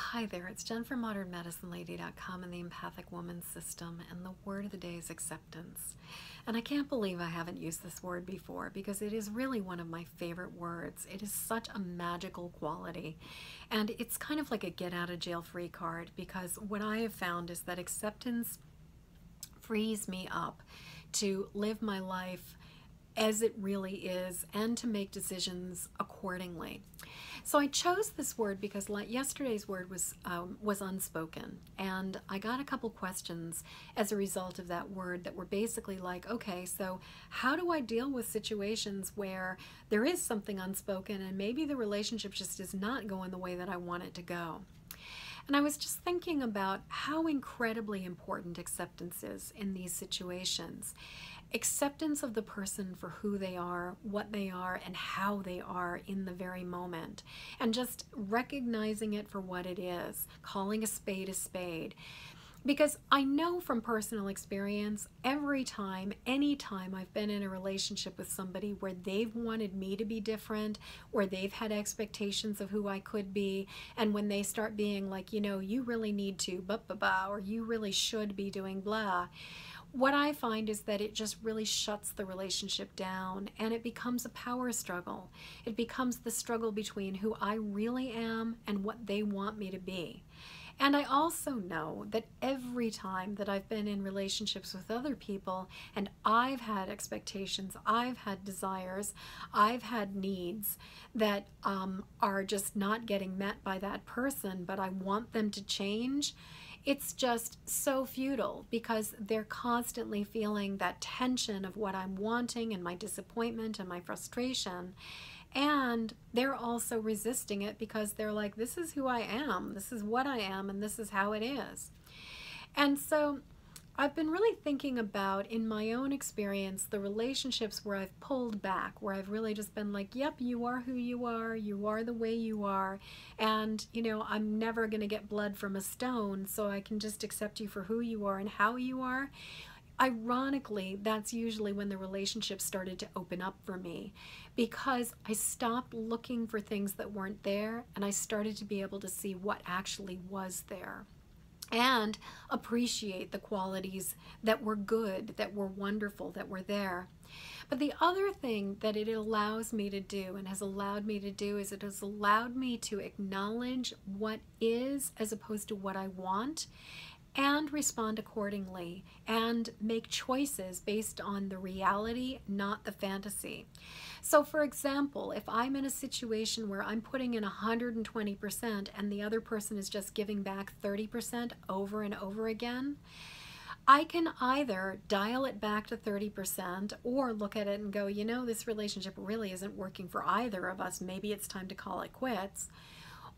Hi there, it's Jen from modernmedicinelady.com and the Empathic Woman System, and the word of the day is acceptance. And I can't believe I haven't used this word before because it is really one of my favorite words. It is such a magical quality, and it's kind of like a get out of jail free card, because what I have found is that acceptance frees me up to live my life as it really is and to make decisions accordingly. So I chose this word because yesterday's word was unspoken, and I got a couple questions as a result of that word that were basically like, okay, so how do I deal with situations where there is something unspoken and maybe the relationship just is not going the way that I want it to go? And I was just thinking about how incredibly important acceptance is in these situations. Acceptance of the person for who they are, what they are, and how they are in the very moment. And just recognizing it for what it is, calling a spade a spade. Because I know from personal experience, every time, anytime I've been in a relationship with somebody where they've wanted me to be different, or they've had expectations of who I could be, and when they start being like, you know, you really need to, or you really should be doing blah, what I find is that it just really shuts the relationship down, and it becomes a power struggle. It becomes the struggle between who I really am and what they want me to be. And I also know that every time that I've been in relationships with other people and I've had expectations, I've had desires, I've had needs that are just not getting met by that person, but I want them to change, it's just so futile because they're constantly feeling that tension of what I'm wanting and my disappointment and my frustration. And they're also resisting it because they're like, this is who I am, this is what I am, and this is how it is. And so I've been really thinking about, in my own experience, the relationships where I've pulled back, where I've really just been like, yep, you are who you are the way you are, and, you know, I'm never going to get blood from a stone, so I can just accept you for who you are and how you are. Ironically, that's usually when the relationship started to open up for me, because I stopped looking for things that weren't there and I started to be able to see what actually was there and appreciate the qualities that were good, that were wonderful, that were there. But the other thing that it allows me to do and has allowed me to do is it has allowed me to acknowledge what is as opposed to what I want, and respond accordingly and make choices based on the reality, not the fantasy. So for example, if I'm in a situation where I'm putting in 120% and the other person is just giving back 30% over and over again, I can either dial it back to 30% or look at it and go, you know, this relationship really isn't working for either of us. Maybe it's time to call it quits.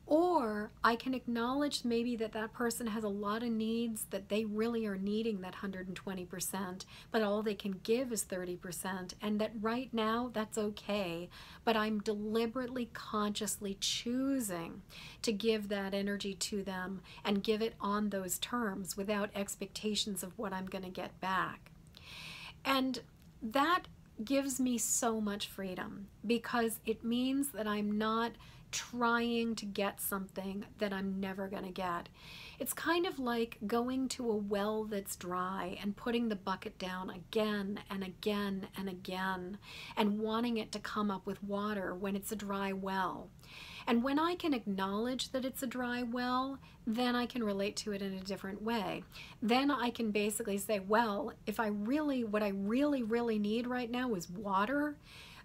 Or I can acknowledge maybe that that person has a lot of needs, that they really are needing that 120%, but all they can give is 30%, and that right now that's okay, but I'm deliberately, consciously choosing to give that energy to them and give it on those terms without expectations of what I'm going to get back. And that gives me so much freedom, because it means that I'm not trying to get something that I'm never going to get. It's kind of like going to a well that's dry and putting the bucket down again and again and again and wanting it to come up with water when it's a dry well. And when I can acknowledge that it's a dry well, then I can relate to it in a different way. Then I can basically say, well, if what I really need right now is water,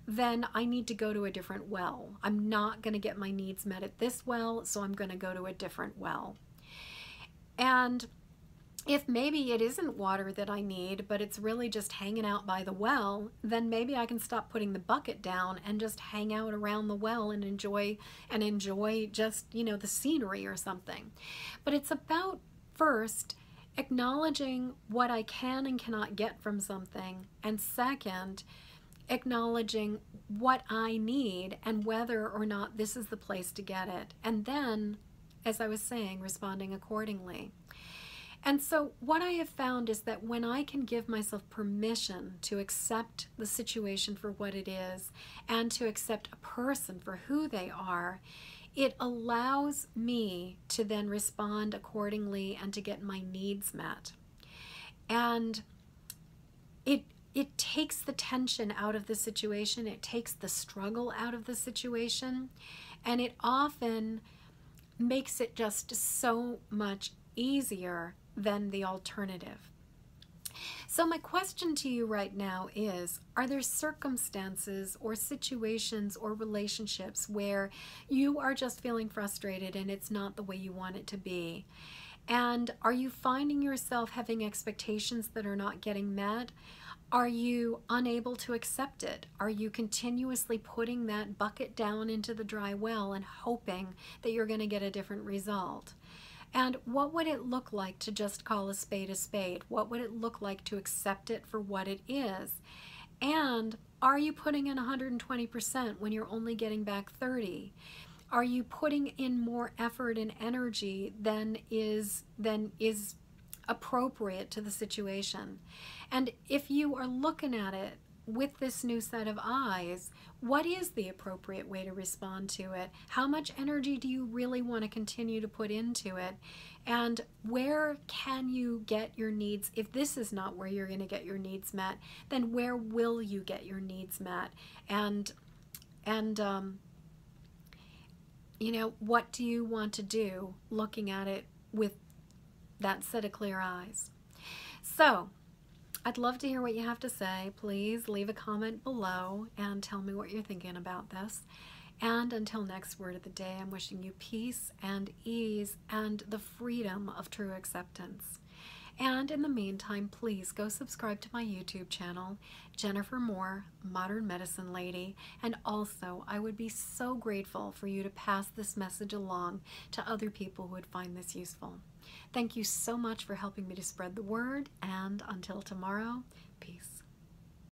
then I need to go to a different well. I'm not going to get my needs met at this well, so I'm going to go to a different well. And if maybe it isn't water that I need, but it's really just hanging out by the well, then maybe I can stop putting the bucket down and just hang out around the well and enjoy just, you know, the scenery or something. But it's about first acknowledging what I can and cannot get from something, and second, acknowledging what I need and whether or not this is the place to get it. And then, as I was saying, responding accordingly. And so what I have found is that when I can give myself permission to accept the situation for what it is and to accept a person for who they are, it allows me to then respond accordingly and to get my needs met. And it takes the tension out of the situation, it takes the struggle out of the situation, and it often makes it just so much easier than the alternative. So my question to you right now is, are there circumstances or situations or relationships where you are just feeling frustrated and it's not the way you want it to be? And are you finding yourself having expectations that are not getting met? Are you unable to accept it? Are you continuously putting that bucket down into the dry well and hoping that you're going to get a different result? And what would it look like to just call a spade a spade? What would it look like to accept it for what it is? And are you putting in 120% when you're only getting back 30? Are you putting in more effort and energy than is appropriate to the situation? And if you are looking at it with this new set of eyes, what is the appropriate way to respond to it? How much energy do you really want to continue to put into it? And where can you get your needs? If this is not where you're going to get your needs met, then where will you get your needs met? And you know, what do you want to do looking at it with that set of clear eyes? So I'd love to hear what you have to say. Please leave a comment below and tell me what you're thinking about this. And until next word of the day, I'm wishing you peace and ease and the freedom of true acceptance. And in the meantime, please go subscribe to my YouTube channel, Jennifer Moore, Modern Medicine Lady. And also, I would be so grateful for you to pass this message along to other people who would find this useful. Thank you so much for helping me to spread the word, and until tomorrow, peace.